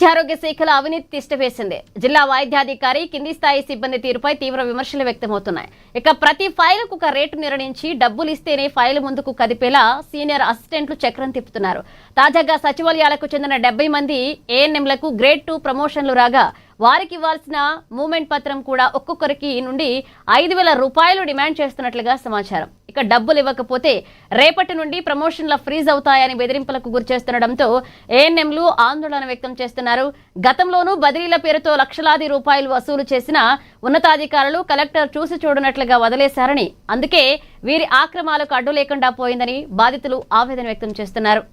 వైద్యారోగ్య శాఖలో అవినీతి తిష్టవేసింది. జిల్లా వైద్యాధికారి కింది స్థాయి సిబ్బంది తీరుపై తీవ్ర విమర్శలు వ్యక్తమవుతున్నాయి. ఇక ప్రతి ఫైలుకు ఒక రేటు నిర్ణయించి డబ్బులు ఇస్తేనే ఫైలు ముందుకు కదిపేలా సీనియర్ అసిస్టెంట్లు చక్రం తిప్పుతున్నారు. తాజాగా సచివాలయాలకు చెందిన 70 మంది ఏఎన్ఎంలకు గ్రేడ్ 2 ప్రమోషన్లు రాగా వారికి ఇవ్వాల్సిన మూవ్మెంట్ పత్రం కూడా ఒక్కొక్కరికి నుండి 5,000 రూపాయలు డిమాండ్ చేస్తున్నట్లుగా సమాచారం. ఇక డబ్బులు ఇవ్వకపోతే రేపటి నుండి ప్రమోషన్ల ఫ్రీజ్ అవుతాయని బెదిరింపులకు గురిచేస్తుండటంతో ఏఎన్ఎంలు ఆందోళన వ్యక్తం చేస్తున్నారు. గతంలోనూ బదిలీల పేరుతో లక్షలాది రూపాయలు వసూలు చేసిన ఉన్నతాధికారులు కలెక్టర్ చూసి చూడనట్లుగా వదిలేశారని, అందుకే వీరి ఆక్రమాలకు అడ్డు లేకుండా పోయిందని బాధితులు ఆవేదన వ్యక్తం చేస్తున్నారు.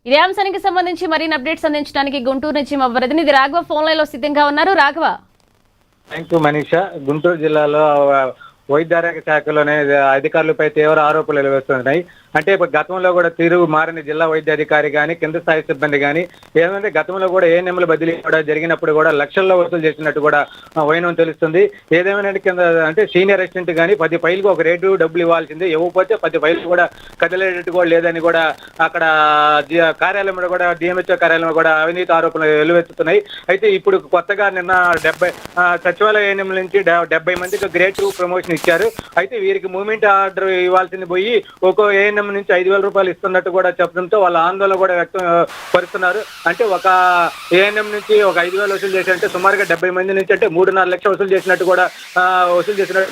ఇదే అంశానికి సంబంధించి మరిన్ని అప్డేట్స్ అందించడానికి గుంటూరు నుంచి మా ప్రతినిధి రాఘవ ఫోన్ లైన్ లో సిద్ధంగా ఉన్నారు. రాఘవ. Thank you Manisha. గుంటూరు జిల్లాలో వైద్యారోగ్య శాఖలోనే అధికారులపై తీవ్ర ఆరోపణలు వెలువస్తున్నాయి. అంటే గతంలో కూడా తీరు మారిన జిల్లా వైద్యాధికారి కానీ కింద స్థాయి సిబ్బంది కానీ ఏదంటే గతంలో కూడా ఏఎన్ఎంల బదిలీ కూడా జరిగినప్పుడు కూడా లక్షల్లో వసూలు చేసినట్టు కూడా వైనం తెలుస్తుంది. ఏదేమైనా కింద అంటే సీనియర్ అసిస్టెంట్ కానీ 10 ఫైల్కి ఒక రేటు డబ్బులు ఇవ్వాల్సిందే, ఇవ్వకపోతే 10 ఫైల్స్ కూడా కదిలేటట్టు కూడా లేదని కూడా అక్కడ కార్యాలయంలో కూడా డిఎంహెచ్ఓ కార్యాలయంలో కూడా అవినీతి ఆరోపణలు వెలువెత్తుతున్నాయి. అయితే ఇప్పుడు కొత్తగా నిన్న 70 సచివాలయ ఏఎన్ఎం నుంచి 70 మందికి గ్రేడ్ 2 ప్రమోషన్ ఇచ్చారు. అయితే వీరికి మూవ్మెంట్ ఆర్డర్ ఇవ్వాల్సింది పోయి ఒక్కో ఏఎన్ఎం నుంచి 5,000 రూపాయలు ఇస్తున్నట్టు కూడా చెప్పడంతో వాళ్ళ ఆందోళన కూడా వ్యక్తం పరుస్తున్నారు. అంటే ఒక ఏఎన్ఎం నుంచి ఒక 5,000 వసూలు చేసినట్టే సుమారుగా 70 మంది నుంచి అంటే 3.5 లక్షలు వసూలు చేసినట్టు కూడా వసూలు చేసినట్టు.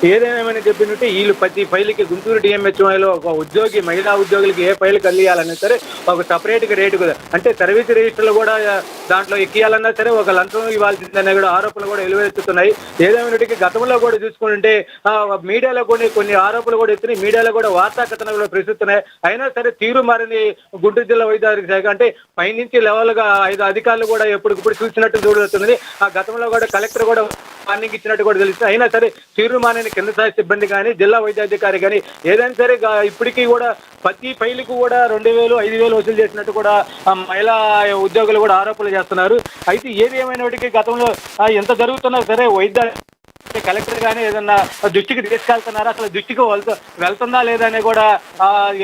ఏదేమైనా చెప్పినట్టు వీళ్ళు ప్రతి ఫైల్కి గుంటూరు డిఎంహెచ్ఓలో ఒక ఉద్యోగి మహిళా ఉద్యోగులకి ఏ ఫైల్ కలియాలన్నా సరే ఒక సపరేట్గా రేటు కదా, అంటే సర్వీస్ రిజిస్టర్లు కూడా దాంట్లో ఎక్కియాలన్నా సరే ఒక లంచం ఇవ్వాల్సిందనే కూడా ఆరోపణలు కూడా వెలువెత్తుతున్నాయి. ఏదేమైనటికి గతంలో కూడా చూసుకుంటే మీడియాలో కొన్ని ఆరోపణలు కూడా ఎత్తున్నాయి, మీడియాలో కూడా వార్తా కథనాలు కూడా ప్రశ్నిస్తున్నాయి. అయినా సరే తీరు మారిన గుంటూరు జిల్లా వైద్యారోగ్య శాఖ అంటే పైనుంచి లెవెల్గా 5 అధికారులు కూడా ఎప్పటికప్పుడు చూసినట్టు చూడవుతున్నది. ఆ గతంలో కూడా కలెక్టర్ కూడా వార్నింగ్ ఇచ్చినట్టు కూడా తెలుస్తుంది. అయినా సరే తీరు మారిన కింద స్థాయి సిబ్బంది కానీ జిల్లా వైద్యాధికారి కానీ ఏదైనా సరే ఇప్పటికీ కూడా ప్రతి ఫైలుకు కూడా 2,000, 5,000 వసూలు చేసినట్టు కూడా మహిళా ఉద్యోగులు కూడా ఆరోపణలు చేస్తున్నారు. అయితే ఏది ఏమైనప్పటికీ గతంలో ఎంత జరుగుతున్నా సరే వైద్య కలెక్టర్ కానీ ఏదన్నా దృష్టికి తీసుకెళ్తున్నారు, అసలు దృష్టికి వెళ్తుందా లేదా అని కూడా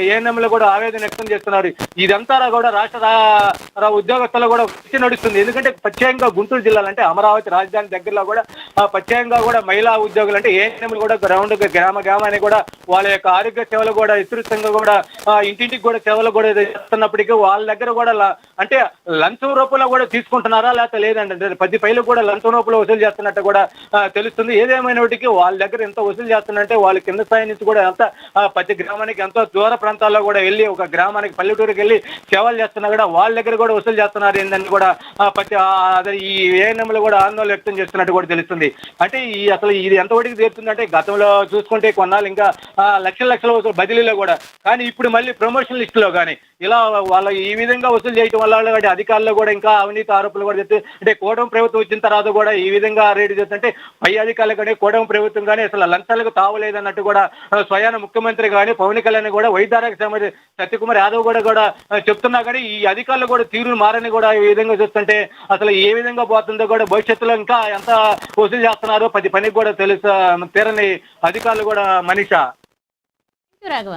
ఏఎన్ఎంలో కూడా ఆవేదన వ్యక్తం చేస్తున్నారు. ఇదంతా కూడా రాష్ట్ర ఉద్యోగస్తులు కూడా నడుస్తుంది. ఎందుకంటే ప్రత్యేకంగా గుంటూరు జిల్లాలో అంటే అమరావతి రాజధాని దగ్గరలో కూడా ప్రత్యేకంగా కూడా మహిళా ఉద్యోగులు అంటే ఏఎన్ఎంలు కూడా గ్రౌండ్ గ్రామాన్ని కూడా వాళ్ళ యొక్క ఆరోగ్య సేవలు కూడా విస్తృతంగా కూడా ఇంటింటికి కూడా సేవలు కూడా చేస్తున్నప్పటికీ వాళ్ళ దగ్గర కూడా అంటే లంచం రూపంలో కూడా తీసుకుంటున్నారా లేకపోతే లేదంటే 10 ఫైలు కూడా లంచం రూపంలో వసూలు చేస్తున్నట్టు కూడా తెలుస్తుంది. ఏదేమైనటికీ వాళ్ళ దగ్గర ఎంత వసూలు చేస్తున్నట్టే వాళ్ళ కింద స్థాయి నుంచి కూడా ఎంత ప్రతి గ్రామానికి ఎంతో దూర ప్రాంతాల్లో కూడా వెళ్ళి ఒక గ్రామానికి పల్లెటూరుకి వెళ్ళి సేవలు చేస్తున్నా కూడా వాళ్ళ దగ్గర కూడా వసూలు చేస్తున్నారు ఏందని కూడా ప్రతి అదే ఈ ఏఎన్ఎంలు కూడా ఆందోళన వ్యక్తం చేస్తున్నట్టు కూడా తెలుస్తుంది. అంటే అసలు ఇది ఎంతవరకు తీరుతుందంటే గతంలో చూసుకుంటే కొన్నాళ్ళు ఇంకా లక్షల వసూలు బదిలీలో కూడా, కానీ ఇప్పుడు మళ్ళీ ప్రమోషన్ లిస్టులో కానీ ఇలా వాళ్ళు ఈ విధంగా వసూలు చేయడం వల్ల అధికారులు కూడా ఇంకా అవినీతి ఆరోపణలు కూడా చెప్తే అంటే కూటమి ప్రభుత్వం వచ్చిన తర్వాత కూడా ఈ విధంగా రేటు చేస్తుంటే పై అధికారులు కానీ కూటమి ప్రభుత్వం కానీ అసలు లంచాలకు తావలేదన్నట్టు కూడా స్వయాన ముఖ్యమంత్రి కానీ పవన్ కళ్యాణ్ కూడా వైద్యారోగ్య శాఖ సత్యకుమార్ యాదవ్ కూడా చెప్తున్నా కానీ ఈ అధికారులు కూడా తీరు మారని కూడా ఈ విధంగా చూస్తుంటే అసలు ఏ విధంగా పోతుందో కూడా భవిష్యత్తులో ఇంకా ఎంత వసూలు చేస్తున్నారో ప్రతి పనికి కూడా తెలుసు తీరని అధికారులు కూడా మనీషా. రాఘవ.